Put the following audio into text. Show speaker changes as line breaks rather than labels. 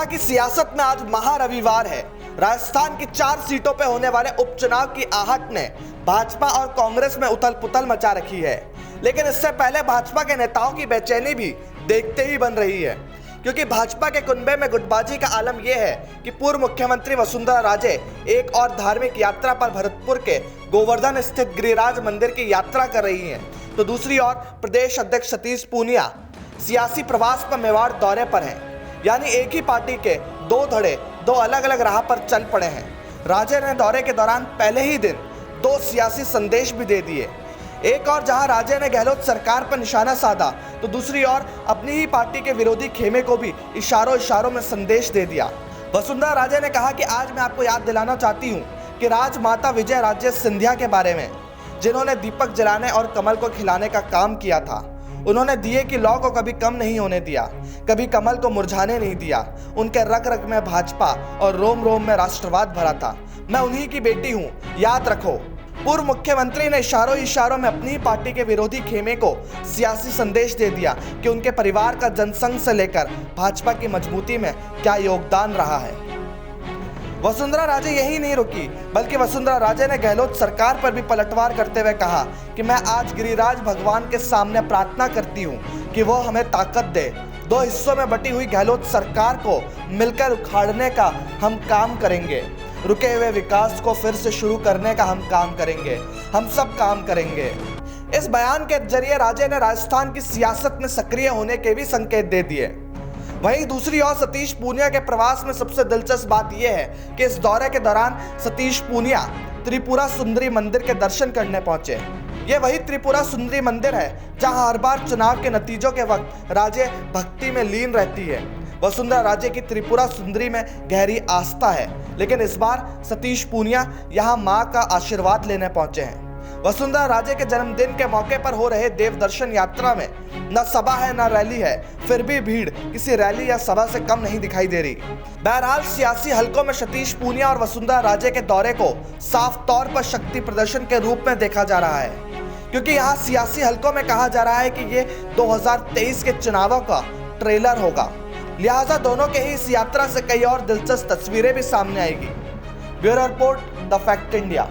कि सियासत में आज महारविवार है। राजस्थान की 4 सीटों पर होने वाले उपचुनाव की आहट ने भाजपा और कांग्रेस में उथल पुथल मचा रखी है। लेकिन इससे पहले भाजपा के नेताओं की बेचैनी भी देखते ही बन रही है, क्योंकि भाजपा के कुनबे में गुटबाजी का आलम यह है कि पूर्व मुख्यमंत्री वसुंधरा राजे एक और धार्मिक यात्रा पर भरतपुर के गोवर्धन स्थित गिरिराज मंदिर की यात्रा कर रही हैं, तो दूसरी ओर प्रदेश अध्यक्ष सतीश पूनिया सियासी प्रवास पर मेवाड़ दौरे पर हैं। यानी एक ही पार्टी के दो धड़े दो अलग अलग राह पर चल पड़े हैं। राजे ने दौरे के दौरान पहले ही दिन 2 सियासी संदेश भी दे दिए। एक और जहां राजे ने गहलोत सरकार पर निशाना साधा, तो दूसरी ओर अपनी ही पार्टी के विरोधी खेमे को भी इशारों में संदेश दे दिया। वसुंधरा राजे ने कहा कि आज मैं आपको याद दिलाना चाहती हूं कि राजमाता विजय राजे सिंधिया के बारे में, जिन्होंने दीपक जलाने और कमल को खिलाने का काम किया था। उन्होंने दिए की लौ को कभी कम नहीं होने दिया, कभी कमल को मुरझाने नहीं दिया। उनके रग रग में भाजपा और रोम रोम में राष्ट्रवाद भरा था। मैं उन्हीं की बेटी हूं, याद रखो। पूर्व मुख्यमंत्री ने इशारों में अपनी ही पार्टी के विरोधी खेमे को सियासी संदेश दे दिया कि उनके परिवार का जनसंघ से लेकर भाजपा की मजबूती में क्या योगदान रहा है। वसुंधरा राजे यही नहीं रुकी, बल्कि वसुंधरा राजे ने गहलोत सरकार पर भी पलटवार करते हुए कहा कि मैं आज गिरिराज भगवान के सामने प्रार्थना करती हूं कि वो हमें ताकत दे। 2 हिस्सों में बटी हुई गहलोत सरकार को मिलकर उखाड़ने का हम काम करेंगे। रुके हुए विकास को फिर से शुरू करने का हम काम करेंगे। हम सब काम करेंगे। इस बयान के जरिए राजे ने राजस्थान की सियासत में सक्रिय होने के भी संकेत दे दिए। वहीं दूसरी ओर सतीश पूनिया के प्रवास में सबसे दिलचस्प बात यह है कि इस दौरे के दौरान सतीश पूनिया त्रिपुरा सुंदरी मंदिर के दर्शन करने पहुंचे। ये वही त्रिपुरा सुंदरी मंदिर है जहां हर बार चुनाव के नतीजों के वक्त राजे भक्ति में लीन रहती है। वसुंधरा राजे की त्रिपुरा सुंदरी में गहरी आस्था है, लेकिन इस बार सतीश पूनिया यहां मां का आशीर्वाद लेने पहुंचे हैं। वसुंधरा राजे के जन्मदिन के मौके पर हो रहे देव दर्शन यात्रा में न सभा है न रैली है, फिर भी भीड़ किसी रैली या सभा से कम नहीं दिखाई दे रही। बहरहाल सियासी हलकों में सतीश पूनिया और वसुंधरा राजे के दौरे को साफ तौर पर शक्ति प्रदर्शन के रूप में देखा जा रहा है, क्योंकि यहाँ सियासी हलकों में कहा जा रहा है कि ये 2023 के चुनावों का ट्रेलर होगा। लिहाजा दोनों के ही इस यात्रा से कई और दिलचस्प तस्वीरें भी सामने आएगी। Bureau report, the fact India.